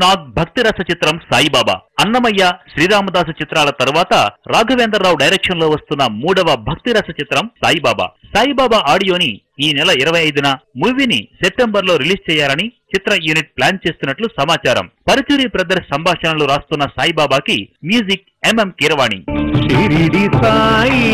నాగ్ భక్తి రస చిత్రం సాయిబాబా. అన్నమయ్య, శ్రీరామదాసు చిత్రాల తరువాత రాఘవేంద్రరావు డైరెక్షన్ లో వస్తున్న 3వ భక్తి రస చిత్రం సాయిబాబా. సాయిబాబా ఆడియోని ఈ నెల 25న, మూవీని సెప్టెంబర్ లో రిలీజ్ చేయాలని చిత్ర యూనిట్ ప్లాన్ చేస్తున్నట్లు సమాచారం. పరుచూరి బ్రదర్స్ సంభాషణలు రాస్తున్న సాయిబాబాకి మ్యూజిక్ ఎంఎం కీరవాణి. సాయి